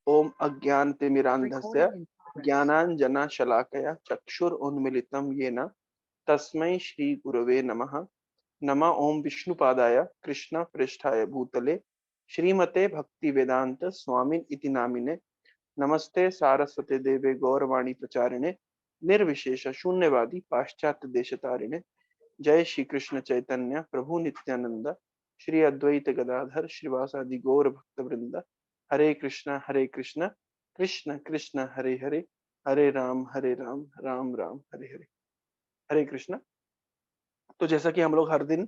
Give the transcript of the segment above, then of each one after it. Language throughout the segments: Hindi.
ओम अज्ञानतिमिरान्धस्य ज्ञानाञ्जनशलाकया चक्षुरुन्मीलितं येन तस्मै श्रीगुरवे नमः। नमः ओम विष्णुपादाय कृष्णप्रेष्ठाय भूतले श्रीमते भक्तिवेदांत स्वामी इति नामिने। नमस्ते सारस्वते देवे गौरवाणी प्रचारिणे निर्विशेष शून्यवादी पाश्चात्य देशतारिणे। जय श्री कृष्ण चैतन्य प्रभु नित्यानंद श्री अद्वैत गदाधर श्रीवासादि गौर भक्त वृंद। हरे कृष्ण कृष्ण कृष्ण हरे हरे, हरे राम राम राम हरे हरे। हरे कृष्ण। तो जैसा कि हम लोग हर दिन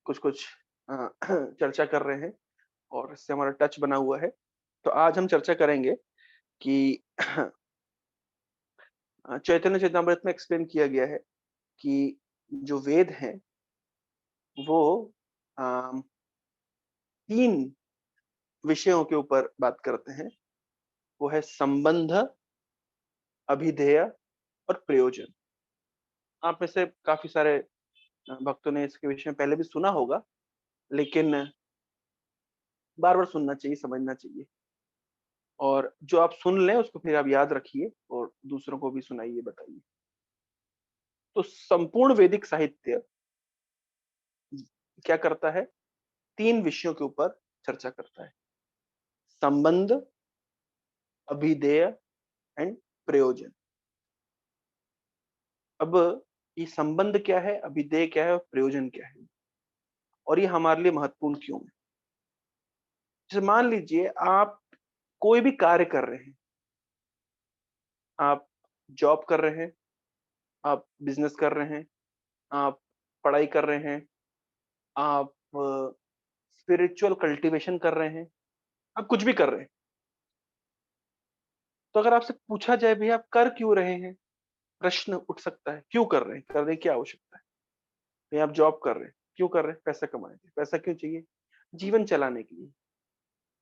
कुछ कुछ चर्चा कर रहे हैं और इससे हमारा टच बना हुआ है, तो आज हम चर्चा करेंगे कि चैतन्य चेतामृत में एक्सप्लेन किया गया है कि जो वेद हैं वो अम, तीन विषयों के ऊपर बात करते हैं। वो है संबंध, अभिधेय और प्रयोजन। आप में से काफी सारे भक्तों ने इसके विषय में पहले भी सुना होगा, लेकिन बार बार सुनना चाहिए, समझना चाहिए, और जो आप सुन लें उसको फिर आप याद रखिए और दूसरों को भी सुनाइए, बताइए। तो संपूर्ण वैदिक साहित्य क्या करता है? तीन विषयों के ऊपर चर्चा करता है: संबंध, अभिधेय एंड प्रयोजन। अब ये संबंध क्या है, अभिधेय क्या है और प्रयोजन क्या है, और ये हमारे लिए महत्वपूर्ण क्यों है? जैसे मान लीजिए आप कोई भी कार्य कर रहे हैं, आप जॉब कर रहे हैं, आप बिजनेस कर रहे हैं, आप पढ़ाई कर रहे हैं, आप स्पिरिचुअल कल्टीवेशन कर रहे हैं, आप कुछ भी कर रहे हैं। तो अगर आपसे पूछा जाए भैया आप कर क्यों रहे हैं, प्रश्न उठ सकता है, क्यों कर रहे हैं, करने की क्या आवश्यकता है? भैया आप जॉब कर रहे हैं, क्यों कर रहे हैं? पैसा कमाने के लिए। पैसा क्यों चाहिए? जीवन चलाने के लिए।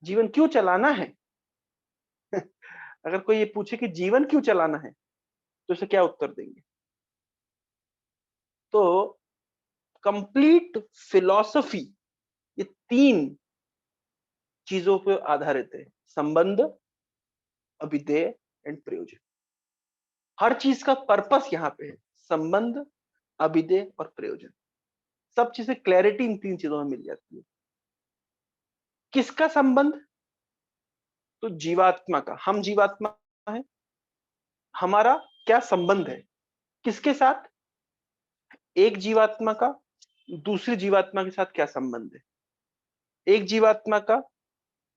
जीवन क्यों चलाना है? अगर कोई ये पूछे कि जीवन क्यों चलाना है, तो इसे क्या उत्तर देंगे? तो कंप्लीट फिलॉसफी ये तीन चीजों पर आधारित है: संबंध, अभिधेय एंड प्रयोजन। हर चीज का पर्पस यहाँ पे है: संबंध, अभिधेय और प्रयोजन। सब चीजें क्लैरिटी इन तीन चीजों में मिल जाती है। किसका संबंध? तो जीवात्मा का। हम जीवात्मा है, हमारा क्या संबंध है किसके साथ? एक जीवात्मा का दूसरी जीवात्मा के साथ क्या संबंध है? एक जीवात्मा का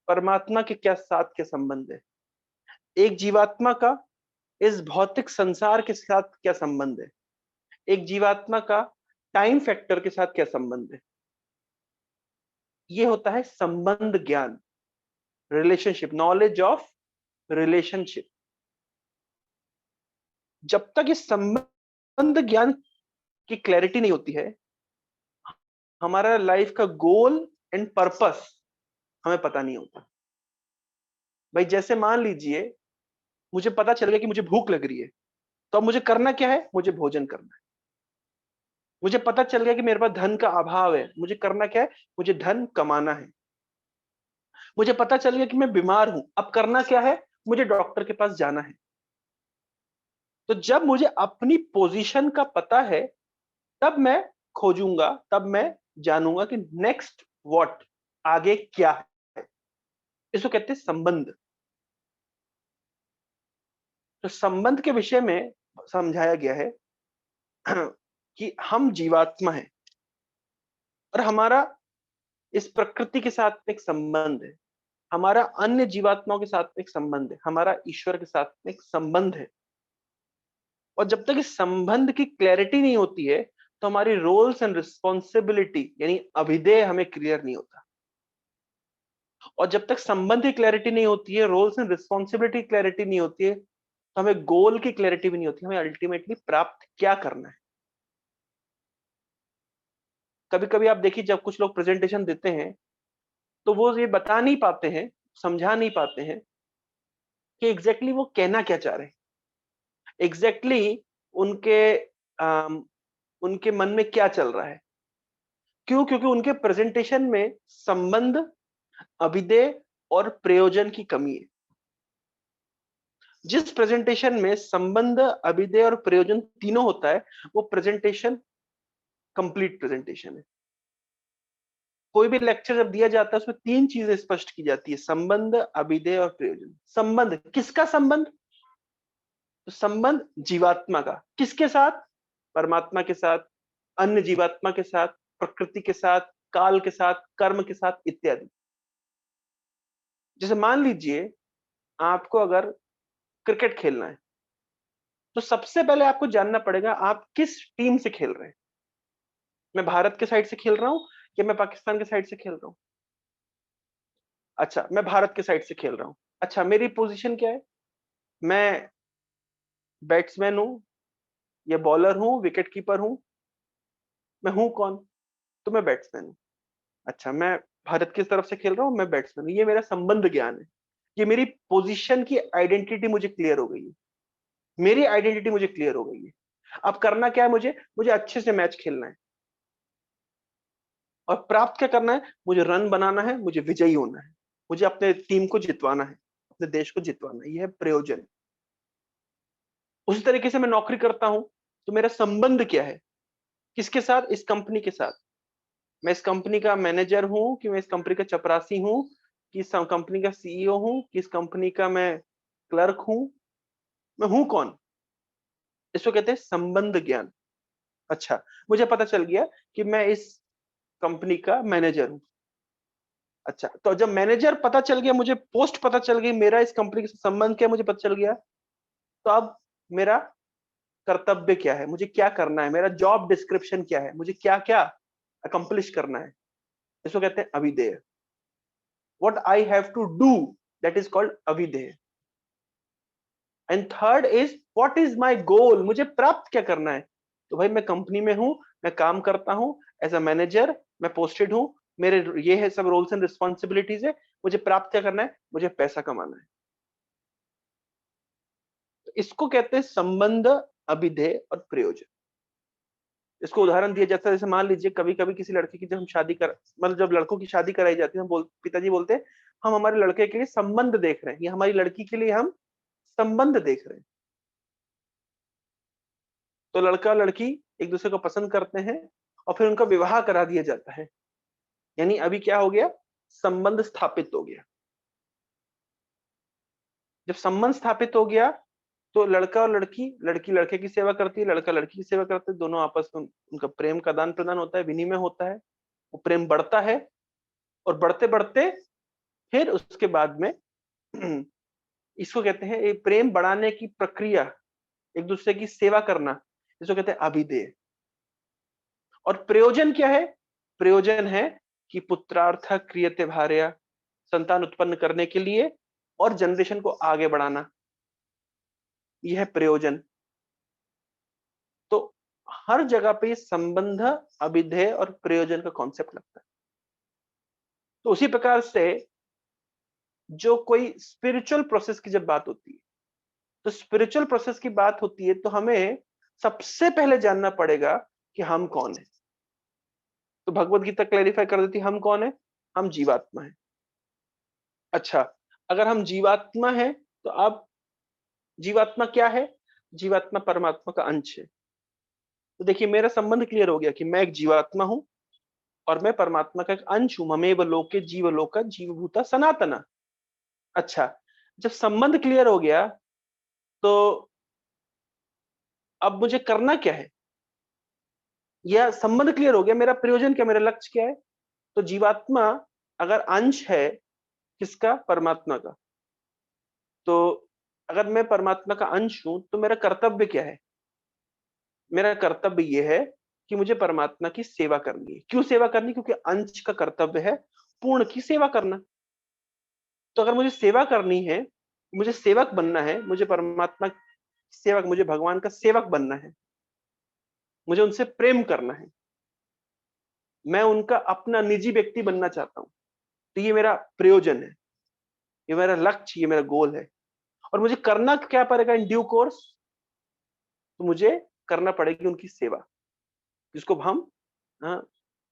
परमात्मा के क्या साथ क्या संबंध है? एक जीवात्मा का इस भौतिक संसार के साथ क्या संबंध है? एक जीवात्मा का टाइम फैक्टर के साथ क्या संबंध है? ये होता है संबंध ज्ञान, रिलेशनशिप, नॉलेज ऑफ रिलेशनशिप। जब तक इस संबंध ज्ञान की क्लैरिटी नहीं होती है, हमारा लाइफ का गोल एंड पर्पस हमें पता नहीं होता। भाई जैसे मान लीजिए मुझे पता चल गया कि मुझे भूख लग रही है, तो अब मुझे करना क्या है? मुझे भोजन करना है। मुझे पता चल गया कि मेरे पास धन का अभाव है, मुझे करना क्या है? मुझे धन कमाना है। मुझे पता चल गया कि मैं बीमार हूं, अब करना क्या है? मुझे डॉक्टर के पास जाना है। तो जब मुझे अपनी पोजीशन का पता है, तब मैं खोजूंगा, तब मैं जानूंगा कि नेक्स्ट व्हाट, आगे क्या है। इसको कहते हैं संबंध। तो संबंध के विषय में समझाया गया है कि हम जीवात्मा हैं और हमारा इस प्रकृति के साथ एक संबंध है, हमारा अन्य जीवात्माओं के साथ एक संबंध है, हमारा ईश्वर के साथ एक संबंध है। और जब तक इस संबंध की क्लैरिटी नहीं होती है, तो हमारी रोल्स एंड रिस्पॉन्सिबिलिटी यानी अभिधेय हमें क्लियर नहीं होता। और जब तक संबंध की क्लैरिटी नहीं होती है, रोल्स एंड रिस्पॉन्सिबिलिटी क्लैरिटी नहीं होती है, तो हमें गोल की क्लैरिटी भी नहीं होती, हमें अल्टीमेटली प्राप्त क्या करना है। कभी कभी आप देखिए जब कुछ लोग प्रेजेंटेशन देते हैं, तो वो ये बता नहीं पाते हैं, समझा नहीं पाते हैं कि एग्जैक्टली वो कहना क्या चाह रहे हैं, एग्जैक्टली उनके उनके मन में क्या चल रहा है। क्यों? क्योंकि उनके प्रेजेंटेशन में संबंध, अभिधेय और प्रयोजन की कमी है। जिस प्रेजेंटेशन में संबंध, अभिधेय और प्रयोजन तीनों होता है, वो प्रेजेंटेशन कंप्लीट प्रेजेंटेशन है। कोई भी लेक्चर जब दिया जाता है उसमें तीन चीजें स्पष्ट की जाती है, संबंध, अभिधेय और प्रयोजन। संबंध, किसका संबंध? तो संबंध जीवात्मा का, किसके साथ? परमात्मा के साथ, अन्य जीवात्मा के साथ, प्रकृति के साथ, काल के साथ, कर्म के साथ इत्यादि। जैसे मान लीजिए आपको अगर क्रिकेट खेलना है, तो सबसे पहले आपको जानना पड़ेगा आप किस टीम से खेल रहे हैं। मैं भारत के साइड से खेल रहा हूं या मैं पाकिस्तान के साइड से खेल रहा हूं? अच्छा, मैं भारत के साइड से खेल रहा हूं। अच्छा, मेरी पोजीशन क्या है? मैं बैट्समैन हूं या बॉलर हूं, विकेट कीपर हूं? मैं हूं कौन? तो मैं बैट्समैन हूं। अच्छा, मैं भारत की तरफ से खेल रहा हूं, मैं बैट्समैन हूं। ये मेरा संबंध ज्ञान है। ये मेरी पोजीशन की आइडेंटिटी मुझे क्लियर हो गई है। मेरी आइडेंटिटी मुझे क्लियर हो गई है। अब करना क्या है? मुझे मुझे अच्छे से मैच खेलना है। और प्राप्त क्या करना है? मुझे रन बनाना है, मुझे विजयी होना है, मुझे अपने टीम को जितवाना है, अपने देश को जितवाना है। यह है प्रयोजन। उसी तरीके से मैं नौकरी करता हूं, तो मेरा संबंध क्या है? किसके साथ? इस कंपनी के साथ। मैं इस कंपनी का मैनेजर हूं कि मैं इस कंपनी का चपरासी हूं कि इस कंपनी का सीईओ हूं कि इस कंपनी का मैं क्लर्क हूं? मैं हूं कौन? इसको कहते हैं संबंध ज्ञान। अच्छा, मुझे पता चल गया कि मैं इस कंपनी का मैनेजर हूं। अच्छा, तो जब मैनेजर पता चल गया, मुझे पोस्ट पता चल गई, मेरा इस कंपनी के संबंध क्या मुझे पता चल गया, तो अब मेरा कर्तव्य क्या है, मुझे क्या करना है, मेरा जॉब डिस्क्रिप्शन क्या है, मुझे क्या क्या अकम्प्लिश करना है। इसको कहते हैं अभिधेय। What I have to do, that is called अभिधेय। And third is what is my goal, मुझे प्राप्त क्या करना है। तो भाई मैं कंपनी में हूं, मैं काम करता हूं एज अ मैनेजर, मैं पोस्टेड हूं, मेरे ये है सब रोल्स एंड रिस्पॉन्सिबिलिटीज है। मुझे प्राप्त क्या करना है? मुझे पैसा कमाना है। तो इसको कहते हैं संबंध, अभिधेय और प्रयोजन। इसको उदाहरण दिया जाता है, जैसे मान लीजिए कभी कभी किसी लड़के की जब हम शादी कर, मतलब जब लड़कों की शादी कराई जाती है, हम पिताजी बोलते हैं हम हमारे लड़के के लिए संबंध देख रहे हैं, या हमारी लड़की के लिए हम संबंध देख रहे हैं। तो लड़का लड़की एक दूसरे को पसंद करते हैं और फिर उनका विवाह करा दिया जाता है। यानी अभी क्या हो गया? संबंध स्थापित हो गया। जब संबंध स्थापित हो गया, तो लड़का और लड़की, लड़की लड़के की सेवा करती है, लड़का लड़की की सेवा करते हैं, दोनों आपस में उनका प्रेम का आदान प्रदान होता है, विनिमय होता है, वो प्रेम बढ़ता है। और बढ़ते बढ़ते फिर उसके बाद में इसको कहते हैं ये प्रेम बढ़ाने की प्रक्रिया, एक दूसरे की सेवा करना, इसको कहते हैं अभिधेय। और प्रयोजन क्या है? प्रयोजन है कि पुत्रार्थ क्रियते भार्या, संतान उत्पन्न करने के लिए और जनरेशन को आगे बढ़ाना, यह है प्रयोजन। तो हर जगह पे संबंध, अभिधेय और प्रयोजन का कॉन्सेप्ट लगता है। तो उसी प्रकार से जो कोई स्पिरिचुअल प्रोसेस की जब बात होती है, तो स्पिरिचुअल प्रोसेस की बात होती है, तो हमें सबसे पहले जानना पड़ेगा कि हम कौन है। तो भगवत गीता क्लैरिफाई कर देती है हम कौन है, हम जीवात्मा है। अच्छा, अगर हम जीवात्मा है, तो अब जीवात्मा क्या है? जीवात्मा परमात्मा का अंश है। तो देखिए मेरा संबंध क्लियर हो गया कि मैं एक जीवात्मा हूं और मैं परमात्मा का एक अंश हूं। ममेव लोके जीवलोका जीवभूता सनातना। अच्छा, जब संबंध क्लियर हो गया, तो अब मुझे करना क्या है? यह संबंध क्लियर हो गया, मेरा प्रयोजन क्या, मेरा लक्ष्य क्या है? तो जीवात्मा अगर अंश है किसका? परमात्मा का। तो अगर मैं परमात्मा का अंश हूं, तो मेरा कर्तव्य क्या है? मेरा कर्तव्य यह है कि मुझे परमात्मा की सेवा करनी है। क्यों सेवा करनी? क्योंकि अंश का कर्तव्य है पूर्ण की सेवा करना। तो अगर मुझे सेवा करनी है, मुझे सेवक बनना है, मुझे परमात्मा सेवक, मुझे भगवान का सेवक बनना है, मुझे उनसे प्रेम करना है, मैं उनका अपना निजी व्यक्ति बनना चाहता हूं, तो ये मेरा प्रयोजन है, ये मेरा लक्ष्य, ये मेरा गोल है। और मुझे करना क्या पड़ेगा इन ड्यू कोर्स? तो मुझे करना पड़ेगी उनकी सेवा, जिसको हम, हाँ,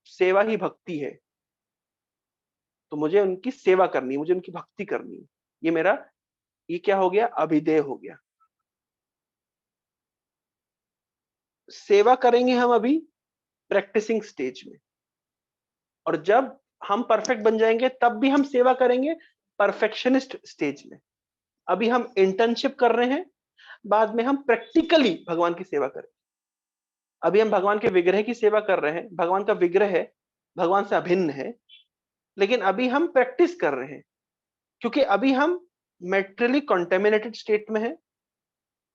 सेवा ही भक्ति है। तो मुझे उनकी सेवा करनी है, मुझे उनकी भक्ति करनी है, ये मेरा ये क्या हो गया? अभिदेय हो गया। सेवा करेंगे हम अभी प्रैक्टिसिंग स्टेज में, और जब हम परफेक्ट बन जाएंगे तब भी हम सेवा करेंगे परफेक्शनिस्ट स्टेज में। अभी हम इंटर्नशिप कर रहे हैं, बाद में हम प्रैक्टिकली भगवान की सेवा करें। अभी हम भगवान के विग्रह की सेवा कर रहे हैं, भगवान का विग्रह है, भगवान से अभिन्न है, लेकिन अभी हम प्रैक्टिस कर रहे हैं, क्योंकि अभी हम मेटेरियली कॉन्टेमिनेटेड स्टेट में है।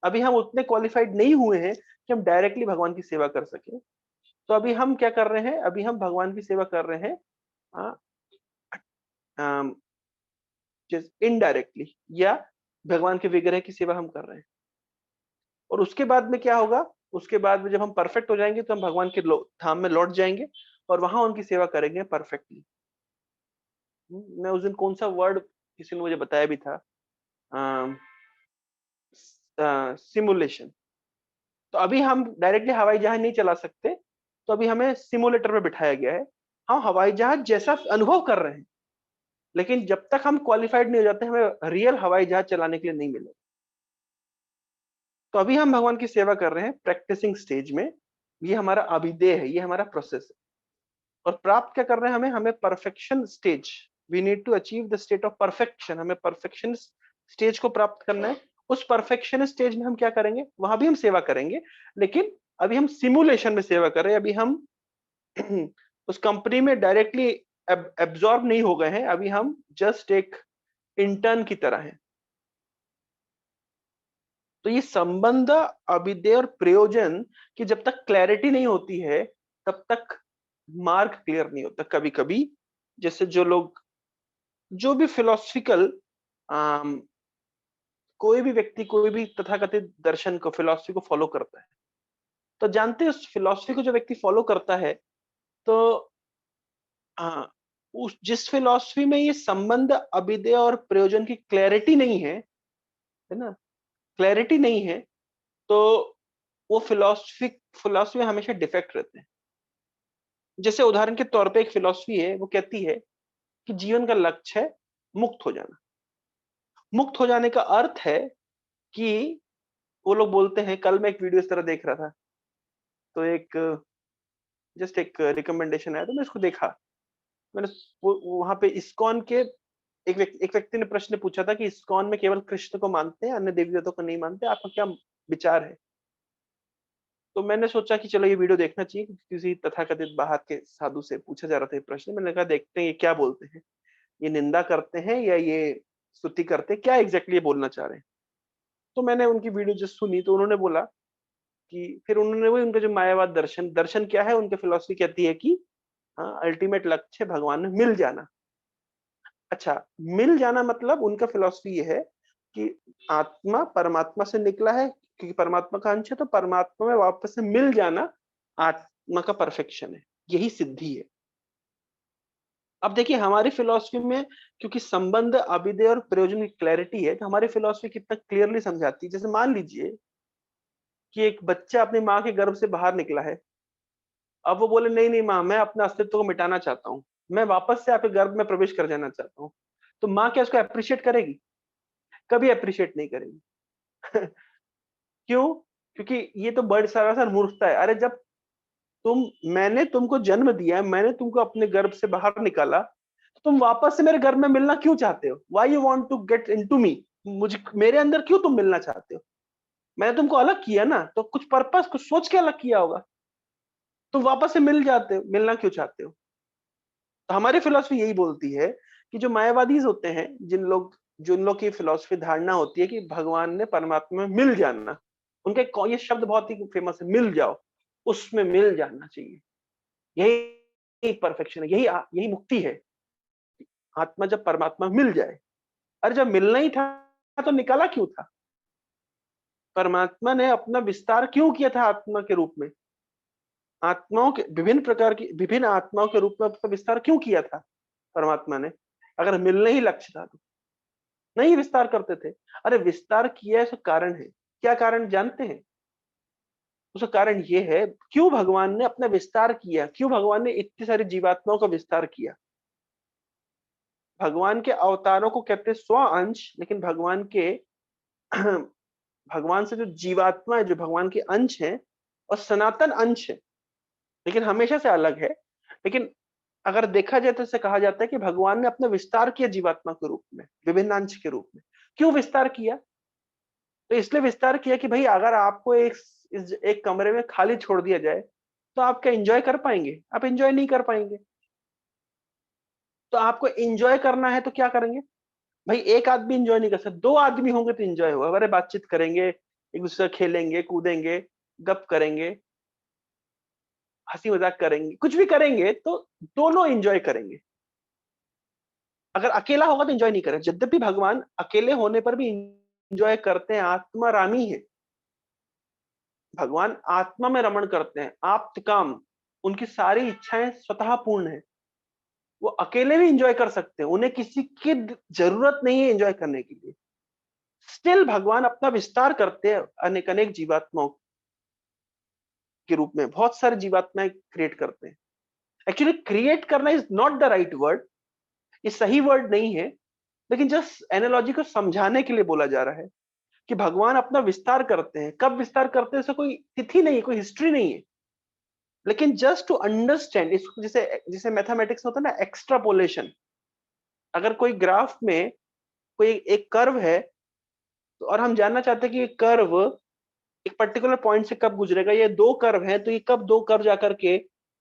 अभी हम उतने क्वालिफाइड नहीं हुए हैं कि हम डायरेक्टली भगवान की सेवा कर सके। तो अभी हम क्या कर रहे हैं? अभी हम भगवान की सेवा कर रहे हैं इनडायरेक्टली, या भगवान के विग्रह की सेवा हम कर रहे हैं। और उसके बाद में क्या होगा? उसके बाद में जब हम परफेक्ट हो जाएंगे तो हम भगवान के धाम में लौट जाएंगे और वहां उनकी सेवा करेंगे परफेक्टली। मैं उस दिन कौन सा वर्ड किसी ने मुझे बताया भी था, सिमुलेशन। तो अभी हम डायरेक्टली हवाई जहाज नहीं चला सकते, तो अभी हमें सिमुलेटर में बिठाया गया है। हम हवाई जहाज जैसा अनुभव कर रहे हैं, लेकिन जब तक हम क्वालिफाइड नहीं हो जाते हमें रियल हवाई जहाज चलाने के लिए नहीं मिलेगा। तो अभी हम भगवान की सेवा कर रहे हैं प्रैक्टिसिंग स्टेज में। ये हमारा अभिदेय है, ये हमारा प्रोसेस है। और प्राप्त क्या कर रहे हैं? हमें perfection stage, we need to achieve the state of perfection. हमें परफेक्शन स्टेज को प्राप्त करना है। उस परफेक्शन स्टेज में हम क्या करेंगे? वहां भी हम सेवा करेंगे, लेकिन अभी हम सिमुलेशन में सेवा कर रहे हैं। अभी हम उस कंपनी में डायरेक्टली एब्जॉर्ब नहीं हो गए हैं, अभी हम जस्ट एक इंटर्न की तरह हैं। तो ये संबंध, अभिधेय और प्रयोजन की जब तक क्लैरिटी नहीं होती है तब तक मार्ग क्लियर नहीं होता। कभी कभी जैसे जो लोग, जो भी फिलोसफिकल, कोई भी व्यक्ति कोई भी तथाकथित दर्शन को, फिलोसफी को फॉलो करता है, तो जानते हैं उस फिलोसफी को जो व्यक्ति फॉलो करता है, तो हाँ, उस जिस फिलोसफी में ये संबंध, अभिधेय और प्रयोजन की क्लैरिटी नहीं है ना, क्लैरिटी नहीं है, तो वो फिलोसफी में हमेशा डिफेक्ट रहते हैं। जैसे उदाहरण के तौर पे एक फिलोसफी है, वो कहती है कि जीवन का लक्ष्य है मुक्त हो जाना। मुक्त हो जाने का अर्थ है कि वो लोग बोलते हैं, कल मैं एक वीडियो इस तरह देख रहा था, तो एक जस्ट एक रिकमेंडेशन आया तो मैं इसको देखा। मैंने वहां पे इस्कॉन के एक व्यक्ति ने प्रश्न पूछा था कि इस्कॉन में केवल कृष्ण को मानते हैं, अन्य देवी देवताओं को नहीं मानते, आपका क्या विचार है? तो मैंने सोचा कि चलो ये वीडियो देखना चाहिए, किसी तथाकथित बाहर के साधु से पूछा जा रहा था ये प्रश्न। मैंने कहा देखते हैं ये क्या बोलते हैं, ये निंदा करते हैं या ये स्तुति करते हैं, क्या एग्जैक्टली ये बोलना चाह रहे हैं। तो मैंने उनकी वीडियो जो सुनी तो उन्होंने बोला कि, फिर उन्होंने वही उनका जो मायावाद दर्शन, दर्शन क्या है, उनकी फिलोसफी कहती है कि हाँ, अल्टीमेट लक्ष्य भगवान में मिल जाना। अच्छा, मिल जाना मतलब उनका फिलोसफी ये है कि आत्मा परमात्मा से निकला है, क्योंकि परमात्मा का अंश है, तो परमात्मा में वापस से मिल जाना आत्मा का परफेक्शन है, यही सिद्धि है। अब देखिए हमारी फिलोसफी में, क्योंकि संबंध, अभिधेय और प्रयोजन की क्लैरिटी है, तो हमारी फिलोसफी कितना क्लियरली समझाती है। जैसे मान लीजिए कि एक बच्चा अपनी माँ के गर्भ से बाहर निकला है, अब वो बोले नहीं नहीं माँ, मैं अपने अस्तित्व को मिटाना चाहता हूँ, मैं वापस से आपके गर्भ में प्रवेश कर जाना चाहता हूँ। तो माँ क्या उसको अप्रिशिएट करेगी? कभी अप्रिशिएट नहीं करेगी। क्यों? क्योंकि ये तो बड़ सरासर मूर्खता है। अरे जब मैंने तुमको जन्म दिया है, मैंने तुमको अपने गर्भ से बाहर निकाला, तो तुम वापस से मेरे गर्भ में मिलना क्यों चाहते हो? Why you want to get into me? मुझे, मेरे अंदर क्यों तुम मिलना चाहते हो? मैंने तुमको अलग किया ना, तो कुछ पर्पस, कुछ सोच के अलग किया होगा। तुम वापस से मिल जाते हो, मिलना क्यों चाहते हो? तो हमारी फिलोसफी यही बोलती है कि जो मायावादीज होते हैं, जिन लोग की फिलोसफी धारणा होती है कि भगवान ने परमात्मा में मिल जाना, उनका ये शब्द बहुत ही फेमस है, मिल जाओ, उसमें मिल जाना चाहिए। यही परफेक्शन है, यही मुक्ति है। आत्मा जब परमात्मा में मिल जाए। अरे जब मिलना ही था तो निकाला क्यों था? परमात्मा ने अपना विस्तार क्यों किया था आत्मा के रूप में? आत्माओं के विभिन्न प्रकार की, विभिन्न आत्माओं के रूप में अपना विस्तार क्यों किया था परमात्मा ने? अगर मिलना ही लक्ष्य था तो नहीं विस्तार करते थे। अरे विस्तार किया, इसका कारण है। क्या कारण जानते हैं? उसका कारण ये है, क्यों भगवान ने अपना विस्तार किया, क्यों भगवान ने इतनी सारी जीवात्माओं का विस्तार किया? भगवान के अवतारों को कहते हैं स्व अंश, लेकिन भगवान के भगवान से जो जीवात्मा है, जो भगवान के अंश है और सनातन अंश है, लेकिन हमेशा से अलग है। लेकिन अगर देखा जाए तो इसे कहा जाता है कि भगवान ने अपना विस्तार किया जीवात्मा के रूप में, विभिन्न अंश के रूप में। क्यों विस्तार किया? तो इसलिए विस्तार किया कि भाई अगर आपको एक कमरे में खाली छोड़ दिया जाए तो आप क्या एंजॉय कर पाएंगे? आप एंजॉय नहीं कर पाएंगे। तो आपको एंजॉय करना है तो क्या करेंगे? भाई एक आदमी एंजॉय नहीं कर सकता, दो आदमी होंगे तो एंजॉय होगा। अरे बातचीत करेंगे, एक दूसरे से खेलेंगे, कूदेंगे, गप करेंगे, हंसी मजाक करेंगे, कुछ भी करेंगे तो दोनों एंजॉय करेंगे। अगर अकेला होगा तो एंजॉय नहीं करें। यद्यपि भगवान अकेले होने पर भी एंजॉय करते हैं, आत्मा रामी है, भगवान आत्मा में रमण करते हैं, आप्त काम, उनकी सारी इच्छाएं स्वतः पूर्ण है। वो अकेले भी एंजॉय कर सकते हैं, उन्हें किसी की जरूरत नहीं है एंजॉय करने के लिए। स्टिल भगवान अपना विस्तार करते हैं अनेक अनेक जीवात्माओं के रूप में, बहुत सारे जीवात्माएं क्रिएट करते हैं। एक्चुअली क्रिएट करना is not the right word, ये सही वर्ड नहीं है, लेकिन जस्ट एनालॉजी को समझाने के लिए बोला जा रहा है कि भगवान अपना विस्तार करते हैं। कब विस्तार करते हैं, इसका कोई तिथि नहीं है, कोई हिस्ट्री नहीं है, लेकिन जस्ट टू अंडरस्टैंड इसको, जैसे जैसे मैथमेटिक्स में होता है ना एक्स्ट्रापोलेशन। अगर कोई ग्राफ में कोई एक कर्व है तो, और हम जानना चाहते हैं कि ये कर्व एक पर्टिकुलर पॉइंट से कब गुजरेगा, ये दो कर्व हैं तो ये कब दो कर्व जाकर के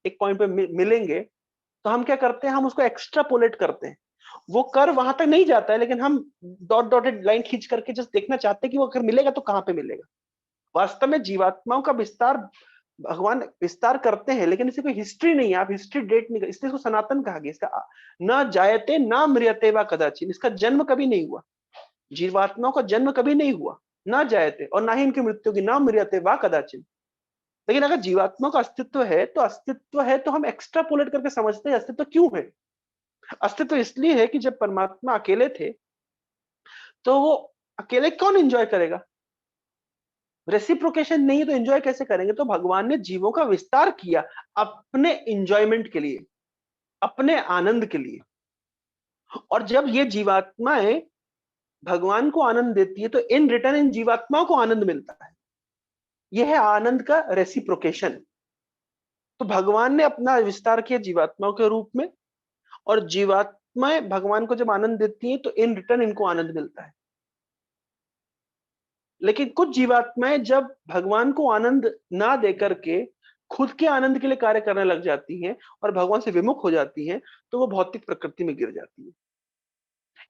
एक पॉइंट पे मिलेंगे, तो हम क्या करते हैं, हम उसको एक्स्ट्रापोलेट करते हैं। वो कर्व वहां तक नहीं जाता है, लेकिन हम डॉट डॉटेड लाइन खींच करके जस्ट देखना चाहते हैं कि वो अगर मिलेगा तो कहां पे मिलेगा। वास्तव में जीवात्माओं का विस्तार भगवान विस्तार करते हैं, लेकिन इसे कोई हिस्ट्री नहीं है, आप हिस्ट्री डेट नहीं कर, इसलिए इसको सनातन कहा गया। इसका न जायते न म्रियते व कदाचित, इसका जन्म कभी नहीं हुआ, जीवात्माओं का जन्म कभी नहीं हुआ, ना जायते, और ना ही इनकी मृत्यु की, ना म्रियते व कदाचित। लेकिन अगर जीवात्मा का अस्तित्व है तो अस्तित्व है, तो हम एक्स्ट्रापोलेट करके समझते हैं अस्तित्व क्यों है। अस्तित्व इसलिए है कि जब परमात्मा अकेले थे तो वो अकेले कौन एंजॉय करेगा? रेसिप्रोकेशन नहीं है तो एंजॉय कैसे करेंगे? तो भगवान ने जीवों का विस्तार किया अपने एंजॉयमेंट के लिए, अपने आनंद के लिए। और जब ये जीवात्माएं भगवान को आनंद देती है तो इन रिटर्न इन जीवात्माओं को आनंद मिलता है। यह है आनंद का रेसिप्रोकेशन। तो भगवान ने अपना विस्तार किया जीवात्माओं के रूप में, और जीवात्माएं भगवान को जब आनंद देती हैं तो इन रिटर्न इनको आनंद मिलता है। लेकिन कुछ जीवात्माएं जब भगवान को आनंद ना देकर के खुद के आनंद के लिए कार्य करने लग जाती हैं और भगवान से विमुख हो जाती हैं, तो वो भौतिक प्रकृति में गिर जाती है।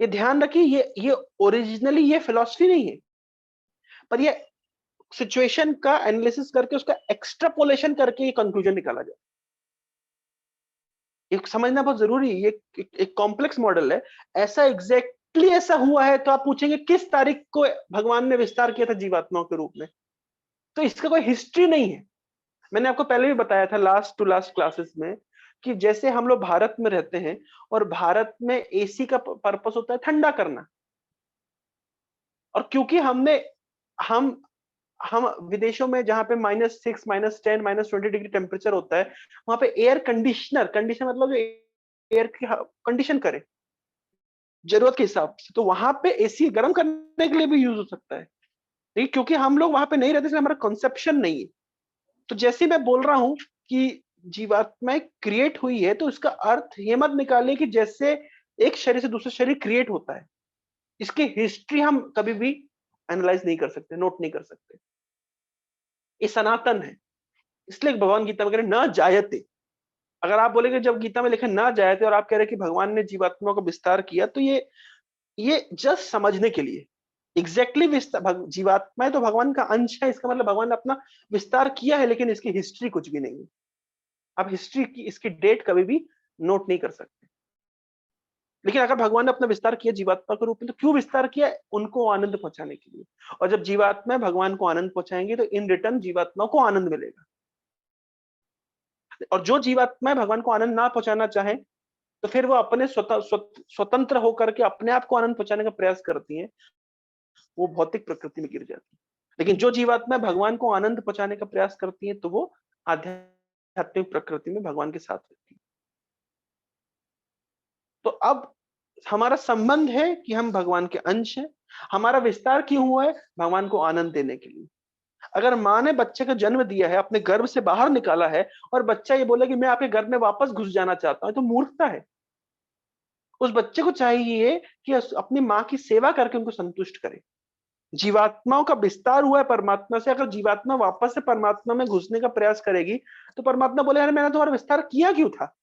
ये ध्यान रखिए, ये ओरिजिनली ये फिलॉसफी नहीं है, पर ये सिचुएशन का एनालिसिस करके उसका एक्स्ट्रापोलेशन करके ये कंक्लूजन निकाला जाए। ये समझना बहुत जरूरी है, ये एक कॉम्प्लेक्स मॉडल है। ऐसा एग्जैक्टली ऐसा हुआ है तो आप पूछेंगे किस तारीख को भगवान ने विस्तार किया था जीवात्माओं के रूप में, तो इसका कोई हिस्ट्री नहीं है। मैंने आपको पहले भी बताया था लास्ट टू लास्ट क्लासेस में कि जैसे हम लोग भारत में रहते हैं और भारत में एसी का पर्पस होता है ठंडा करना, और क्योंकि हम हम विदेशों में जहां पे -6 -10 -20 डिग्री टेम्परेचर होता है, वहां पे एयर कंडीशनर, कंडीशन मतलब जो एयर की कंडीशन करे जरूरत के हिसाब से, तो वहां पे एसी गर्म करने के लिए भी यूज हो सकता है। लेकिन क्योंकि हम लोग वहां पे नहीं रहते, इसलिए हमारा कंसेप्शन नहीं है। तो जैसे मैं बोल रहा हूं कि जीवात्माएं क्रिएट हुई है, तो इसका अर्थ ये मत निकालिए कि जैसे एक शरीर से दूसरे शरीर क्रिएट होता है, इसकी हिस्ट्री हम कभी भी एनालाइज नहीं कर सकते, नोट नहीं कर सकते। ये सनातन है। इसलिए भगवान गीता में कह रहे न जायते। अगर आप बोलेंगे जब गीता में लिखे ना जायते और आप कह रहे हैं कि भगवान ने जीवात्मा को विस्तार किया, तो ये जस्ट समझने के लिए एग्जैक्टली जीवात्माएं तो भगवान का अंश है, इसका मतलब भगवान ने अपना विस्तार किया है, लेकिन इसकी हिस्ट्री कुछ भी नहीं है। आप हिस्ट्री की इसकी डेट कभी भी नोट नहीं कर सकते। लेकिन अगर भगवान ने अपना विस्तार किया जीवात्मा के रूप में, तो क्यों विस्तार किया? उनको आनंद पहुंचाने के लिए। और जब जीवात्मा भगवान को आनंद पहुंचाएंगे तो इन रिटर्न जीवात्मा को आनंद मिलेगा। और जो जीवात्माएं भगवान को आनंद ना पहुंचाना चाहे, तो फिर वो अपने स्वतंत्र होकर के अपने आप को आनंद पहुंचाने का प्रयास करती हैं, वो भौतिक प्रकृति में गिर जाती है। लेकिन जो जीवात्माएं भगवान को आनंद पहुंचाने का प्रयास करती हैं, तो वो आध्यात्मिक प्रकृति में भगवान के साथ रहती है। तो अब हमारा संबंध है कि हम भगवान के अंश हैं। हमारा विस्तार क्यों हुआ है? भगवान को आनंद देने के लिए। अगर माँ ने बच्चे को जन्म दिया है, अपने गर्भ से बाहर निकाला है, और बच्चा ये बोले कि मैं आपके गर्भ में वापस घुस जाना चाहता हूं, तो मूर्खता है। उस बच्चे को चाहिए कि अपनी माँ की सेवा करके उनको संतुष्ट करे। जीवात्माओं का विस्तार हुआ है परमात्मा से। अगर जीवात्मा वापस से परमात्मा में घुसने का प्रयास करेगी, तो परमात्मा बोले, अरे मैंने तुम्हारा विस्तार किया क्यों था?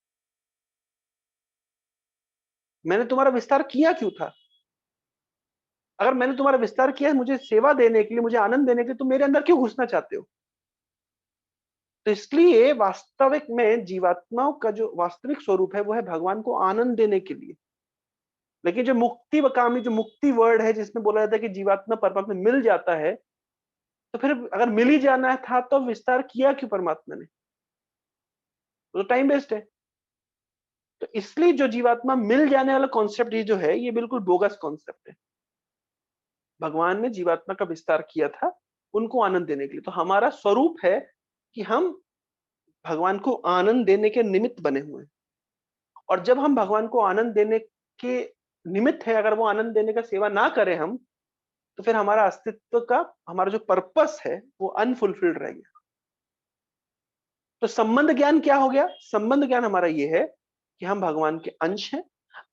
मैंने तुम्हारा विस्तार किया क्यों था? अगर मैंने तुम्हारा विस्तार किया है मुझे सेवा देने के लिए, मुझे आनंद देने के लिए, तो मेरे अंदर क्यों घुसना चाहते हो? तो इसलिए वास्तविक में जीवात्माओं का जो वास्तविक स्वरूप है वो है भगवान को आनंद देने के लिए। लेकिन जो मुक्ति कामी, जो मुक्ति वर्ड है, जिसमें बोला जाता है कि जीवात्मा परमात्मा में मिल जाता है, तो फिर अगर मिल ही जाना था तो विस्तार किया क्यों परमात्मा ने? तो टाइम वेस्ट है। तो इसलिए जो जीवात्मा मिल जाने वाला कॉन्सेप्ट ये जो है, ये बिल्कुल बोगस कॉन्सेप्ट है। भगवान ने जीवात्मा का विस्तार किया था उनको आनंद देने के लिए। तो हमारा स्वरूप है कि हम भगवान को आनंद देने के निमित्त बने हुए हैं। और जब हम भगवान को आनंद देने के निमित्त है, अगर वो आनंद देने का सेवा ना करें हम, तो फिर हमारा अस्तित्व का, हमारा जो पर्पस है वो अनफुलफिल्ड रह गया। तो संबंध ज्ञान क्या हो गया? संबंध ज्ञान हमारा ये है कि हम भगवान के अंश हैं।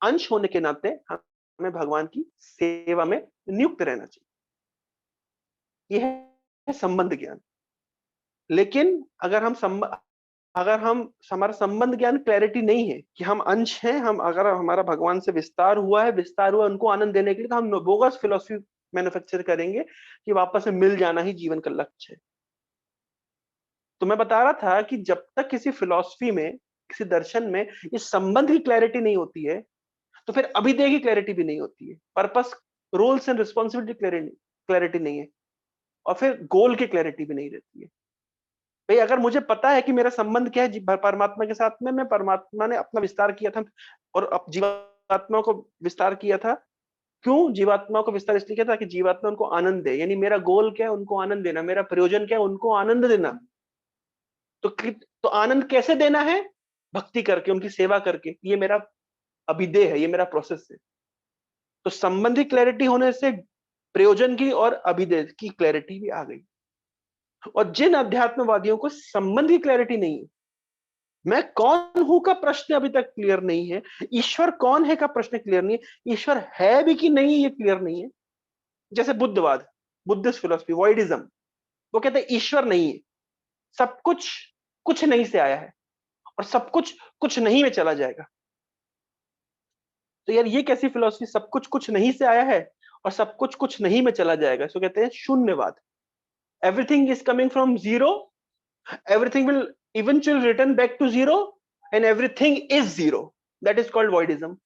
अंश होने के नाते हमें भगवान की सेवा में नियुक्त रहना चाहिए। यह है संबंध ज्ञान। लेकिन अगर हम हमारा संबंध ज्ञान क्लैरिटी नहीं है कि हम अंश हैं, हम अगर हमारा भगवान से विस्तार हुआ उनको आनंद देने के लिए, तो हम बोगस फिलॉसफी मैन्युफैक्चर करेंगे कि वापस से मिल जाना ही जीवन का लक्ष्य है। तो मैं बता रहा था कि जब तक किसी फिलॉसफी में, किसी दर्शन में इस संबंध की क्लैरिटी नहीं होती है, तो फिर अभिधेय की क्लैरिटी भी नहीं होती है। Purpose, roles and responsibility clarity नहीं है, और फिर गोल की क्लैरिटी भी नहीं रहती है। भाई अगर मुझे पता है कि मेरा संबंध क्या है परमात्मा के साथ में, मैं परमात्मा ने अपना विस्तार किया था और अब जीवात्मा को विस्तार किया था। क्यों जीवात्मा को विस्तार इसलिए किया था कि जीवात्मा उनको आनंद दे। यानी मेरा गोल क्या है? उनको आनंद देना। मेरा प्रयोजन क्या है? उनको आनंद देना। तो आनंद कैसे देना है? भक्ति करके, उनकी सेवा करके। ये मेरा अभिधेय है, ये मेरा प्रोसेस है। तो संबंधी क्लैरिटी होने से प्रयोजन की और अभिधेय की क्लैरिटी भी आ गई। और जिन अध्यात्मवादियों को संबंध की क्लैरिटी नहीं है, मैं कौन हूं का प्रश्न अभी तक क्लियर नहीं है, ईश्वर कौन है का प्रश्न क्लियर नहीं है, ईश्वर है भी कि नहीं ये क्लियर नहीं है। जैसे बुद्धवाद, बुद्धिस्ट फिलोसफी, वॉइडिज्म, वो कहते हैं ईश्वर नहीं है, सब कुछ कुछ नहीं से आया है, और सब कुछ कुछ नहीं में चला जाएगा। तो यार ये कैसी फिलोसफी? सब कुछ कुछ नहीं से आया है और सब कुछ कुछ नहीं में चला जाएगा, इसको कहते हैं शून्यवाद। Everything is coming from zero, everything will eventually return back to zero, and everything is zero. That is called voidism.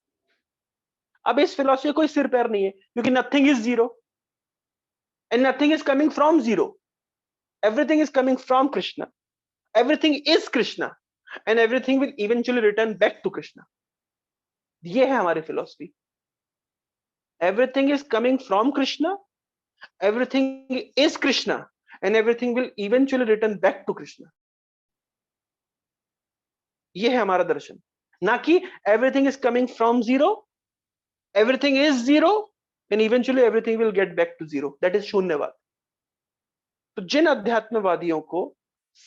अब इस फिलोसफी कोई सिर पैर नहीं है, क्योंकि nothing is zero and nothing is coming from zero. Everything is coming from Krishna, everything is Krishna, and everything will eventually return back to Krishna. ये है हमारी philosophy. Everything is coming from Krishna, everything is Krishna, and everything will eventually return back to Krishna. ये है हमारा दर्शन। ना कि everything is coming from zero, everything is zero, and eventually everything will get back to zero. That is शून्यवाद। तो जिन अध्यात्मवादियों को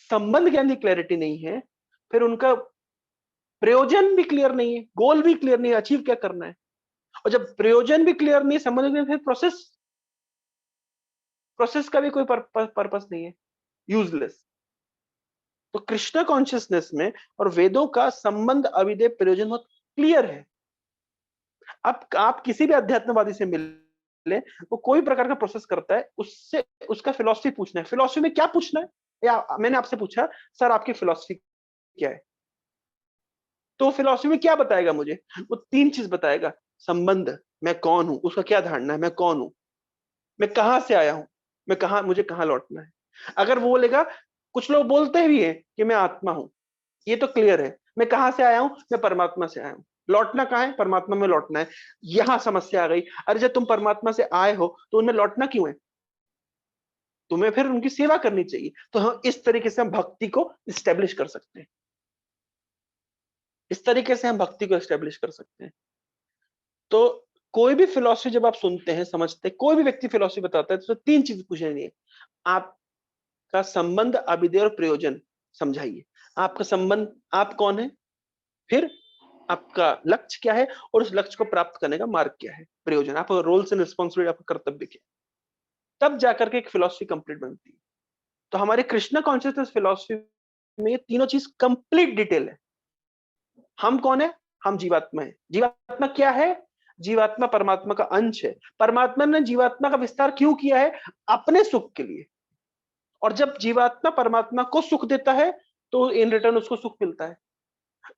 संबंध ज्ञान की क्लैरिटी नहीं है, फिर उनका प्रयोजन भी क्लियर नहीं है, गोल भी क्लियर नहीं है, अचीव क्या करना है। और जब प्रयोजन भी क्लियर नहीं है, संबंध नहीं, फिर प्रोसेस का भी कोई पर्पस नहीं है, यूजलेस। तो कृष्ण कॉन्शियसनेस में और वेदों का संबंध, अविधेय, प्रयोजन बहुत क्लियर है। अब आप किसी भी अध्यात्मवादी से मिले, वो कोई प्रकार का प्रोसेस करता है, उससे उसका फिलॉसफी पूछना है। फिलॉसफी में क्या पूछना है? या मैंने आपसे पूछा सर आपकी फिलॉसफी क्या है, तो फिलॉसफी में क्या बताएगा मुझे? वो तीन चीज बताएगा। संबंध, मैं कौन हूं, उसका क्या धारणा है, मैं कौन हूं, मैं कहां से आया हूं, मुझे कहां लौटना है। अगर वो बोलेगा, कुछ लोग बोलते भी है कि मैं आत्मा हूं, ये तो क्लियर है। मैं कहां से आया हूं? मैं परमात्मा से आया हूं। लौटना कहां है? परमात्मा में लौटना है। यहां समस्या आ गई। अरे जब तुम परमात्मा से आए हो तो उनमें लौटना क्यों है? तुम्हें फिर उनकी सेवा करनी चाहिए। तो हम इस तरीके से हम भक्ति को स्टेब्लिश कर सकते हैं। इस तरीके से हम भक्ति को स्टेब्लिश कर सकते हैं। तो कोई भी फिलॉसफी जब आप सुनते हैं, समझते हैं, कोई भी व्यक्ति फिलॉसफी बताता है तो तीन चीज पूछनी है। आपका संबंध, अभिधेय और प्रयोजन समझाइए। आपका संबंध, आप कौन है, फिर आपका लक्ष्य क्या है, और उस लक्ष्य को प्राप्त करने का मार्ग क्या है, प्रयोजन, आपका रोल्स एंड रिस्पॉन्सिबिलिटी, आपका कर्तव्य क्या है, तब जाकर के एक फिलॉसफी कंप्लीट बनती है। तो हमारे कृष्णा कॉन्शियसनेस फिलॉसफी में ये तीनों चीज कंप्लीट डिटेल है। हम कौन है, हम जीवात्मा है। जीवात्मा क्या है, जीवात्मा परमात्मा का अंश है। परमात्मा ने जीवात्मा का विस्तार क्यों किया है, अपने सुख के लिए। और जब जीवात्मा परमात्मा को सुख देता है तो इन रिटर्न उसको सुख मिलता है।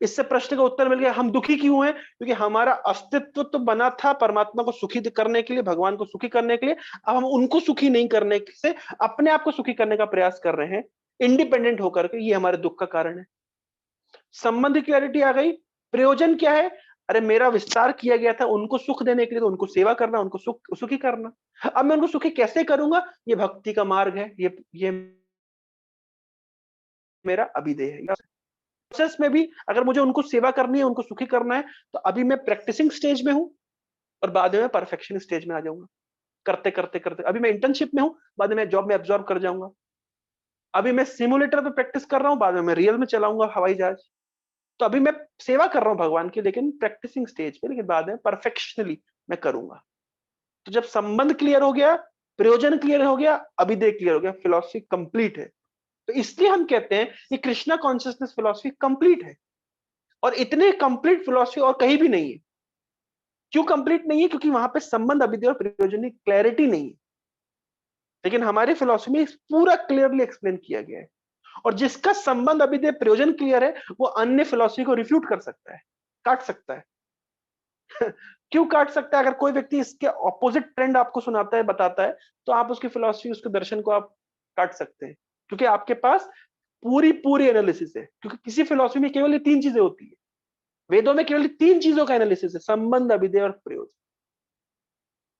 इससे प्रश्न का उत्तर मिल गया, हम दुखी क्यों हैं, क्योंकि हमारा अस्तित्व तो बना था परमात्मा को सुखी करने के लिए, भगवान को सुखी करने के लिए। अब हम उनको सुखी नहीं करने से अपने आप को सुखी करने का प्रयास कर रहे हैं, इंडिपेंडेंट होकर के। ये हमारे दुख का कारण है। संबंध की क्लैरिटी आ गई। प्रयोजन क्या है, अरे मेरा विस्तार किया गया था उनको सुख देने के लिए, तो उनको सेवा करना, उनको सुखी करना। अब मैं उनको सुखी कैसे करूंगा, ये भक्ति का मार्ग है, ये मेरा अभिधेय है। प्रोसेस में भी अगर मुझे उनको सेवा करनी है, उनको सुखी करना है, तो अभी मैं प्रैक्टिसिंग स्टेज में हूं और बाद में मैं परफेक्शन स्टेज में आ जाऊंगा। करते करते करते अभी मैं इंटर्नशिप में हूं, बाद में मैं जॉब में एब्जॉर्ब कर जाऊंगा। अभी मैं सिमुलेटर पे प्रैक्टिस कर रहा हूं, बाद में मैं रियल में चलाऊंगा हवाई जहाज। तो अभी मैं सेवा कर रहा हूं भगवान की, लेकिन प्रैक्टिसिंग स्टेज पे, लेकिन बाद में परफेक्शनली मैं करूंगा। तो जब संबंध क्लियर हो गया, प्रयोजन क्लियर हो गया, अभिधेय क्लियर हो गया, फिलॉसफी कंप्लीट है। तो इसलिए हम कहते हैं कि कृष्णा कॉन्शियसनेस फिलॉसफी कंप्लीट है। और इतने कंप्लीट फिलॉसफी और कहीं भी नहीं है। क्यों कंप्लीट नहीं है, क्योंकि वहां पे संबंध, अभिधेय और प्रयोजन की क्लैरिटी नहीं है। लेकिन हमारी फिलॉसफी में पूरा क्लियरली एक्सप्लेन किया गया है। और जिसका संबंध, अभिधेय, प्रयोजन क्लियर है, वो अन्य फिलॉसफी को रिफ्यूट कर सकता है, काट सकता है। क्यों काट सकता है, अगर कोई व्यक्ति इसके ऑपोजिट ट्रेंड आपको सुनाता है, बताता है, तो आप उसकी फिलॉसफी, उसके दर्शन को आप काट सकते हैं, क्योंकि आपके पास पूरी पूरी एनालिसिस है। क्योंकि किसी फिलॉसफी में केवल ये तीन चीजें होती है। वेदों में केवल तीन चीजों का एनालिसिस है, संबंध, अभिधेय और प्रयोजन।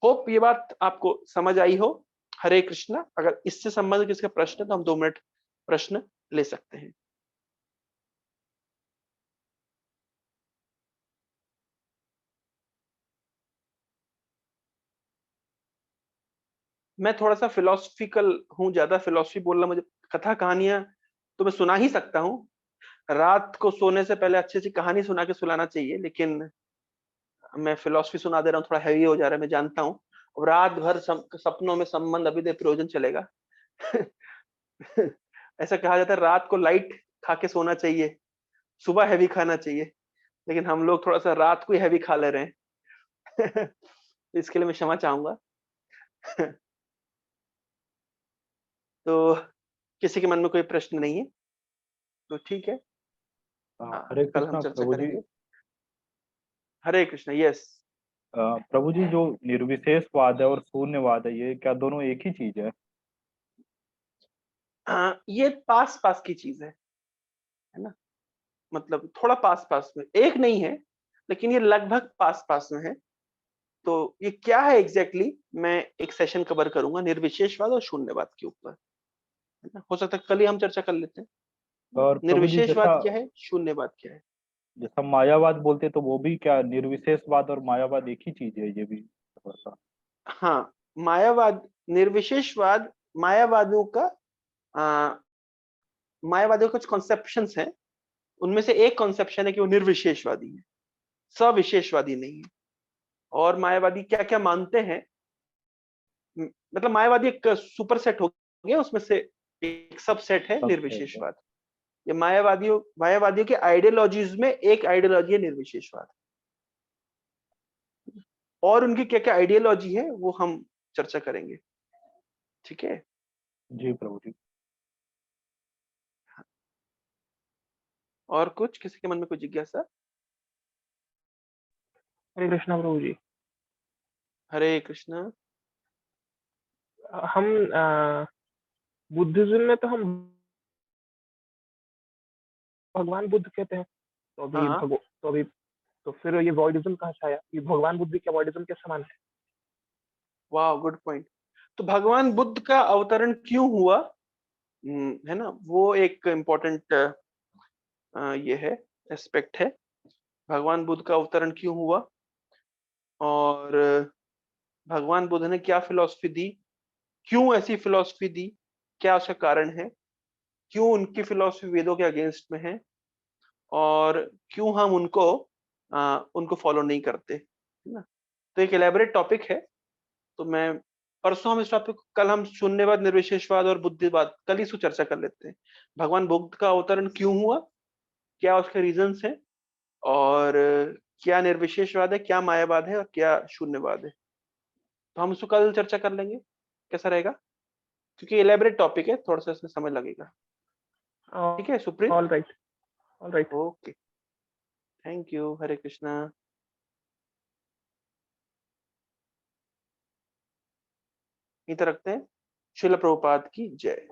होप ये बात आपको समझ आई हो। हरे कृष्णा। अगर इससे संबंधित किसी का प्रश्न है तो हम 2 मिनट प्रश्न ले सकते हैं। मैं थोड़ा सा फिलोसफिकल हूँ, ज्यादा फिलोसफी बोलना मुझे, कथा कहानियां तो मैं सुना ही सकता हूँ। रात को सोने से पहले अच्छी अच्छी कहानी सुना के सुलाना चाहिए, लेकिन मैं फिलोसफी सुना दे रहा हूँ, थोड़ा हैवी हो जा रहा है, मैं जानता हूँ। और रात भर सपनों में संबंध, अभिधेय, प्रयोजन चलेगा। ऐसा कहा जाता है रात को लाइट खा के सोना चाहिए, सुबह हैवी खाना चाहिए, लेकिन हम लोग थोड़ा सा रात को ही हैवी खा ले रहे हैं। इसके लिए मैं क्षमा चाहूंगा। तो किसी के मन में कोई प्रश्न नहीं है तो ठीक है। हाँ, हरे कल हम कृष्णा चर्चा प्रभु जी। करेंगे। हरे कृष्ण। यस। प्रभु जी, जो निर्विशेषवाद है और शून्यवाद है, ये क्या दोनों एक ही चीज है? हाँ, ये पास पास की चीज है ना। मतलब थोड़ा पास पास में, एक नहीं है, लेकिन ये लगभग पास पास में है। तो ये क्या है एग्जैक्टली मैं एक सेशन कवर करूंगा निर्विशेषवाद और शून्यवाद के ऊपर, है ना। हो सकता है कल ही हम चर्चा कर लेते हैं। और प्रभु जी, जैसा निर्विशेषवाद क्या है, शून्यवाद क्या है। जैसा मायावाद बोलते तो वो भी क्या निर्विशेषवाद और मायावाद एक ही चीज है? ये भी थोड़ा सा। हाँ, मायावाद, निर्विशेषवाद, मायावादियों का आ, मायावादियों के कुछ कॉन्सेप्शंस हैं। उनमें से एक कॉन्सेप्शन है कि वो निर्विशेषवादी है, सविशेषवादी नहीं है। और मायावादी क्या क्या मानते हैं, मतलब मायावादी एक सुपर सेट हो गया, उसमें से एक सबसेट है सब है क्या? निर्विशेषवाद। ये मायावादियों के आइडियोलॉजीज में एक आइडियोलॉजी है निर्विशेषवाद। और उनकी क्या क्या आइडियोलॉजी है वो हम चर्चा करेंगे, ठीक है। जी प्रभु जी। और कुछ किसी के मन में कोई जिज्ञासा। हरे कृष्णा प्रभु जी। हरे कृष्णा। हम बुद्धिज्म में तो हम भगवान बुद्ध कहते हैं। तो हाँ अभी हाँ, तो फिर ये वॉइडिज्म कहाँ से आया? ये भगवान बुद्ध क्या वॉइडिज्म के समान है? वाह, गुड पॉइंट। तो भगवान बुद्ध का अवतरण क्यों हुआ, है ना, वो एक इम्पोर्टेंट ये है, एस्पेक्ट है। भगवान बुद्ध का अवतरण क्यों हुआ, और भगवान बुद्ध ने क्या फिलॉसफी दी, क्यों ऐसी फिलॉसफी दी, क्या उसका कारण है, क्यों उनकी फिलॉसफी वेदों के अगेंस्ट में है, और क्यों हम उनको फॉलो नहीं करते, है ना। तो एक एलेबरेट टॉपिक है। तो मैं परसों हम इस टॉपिक, कल हम शून्यवाद, निर्विशेषवाद और बुद्धिवाद, कल इसको चर्चा कर लेते हैं। भगवान बुद्ध का अवतरण क्यों हुआ, क्या उसके रीजंस हैं, और क्या निर्विशेषवाद है, क्या मायावाद है, और क्या शून्यवाद है। तो हम इसको कल चर्चा कर लेंगे, कैसा रहेगा, क्योंकि एलेबरेट टॉपिक है, थोड़ा सा इसमें समय लगेगा। ठीक है Supreet. All right, all right. Okay, thank you, Hare Krishna. इधर रखते हैं। शिल प्रभुपाद की जय।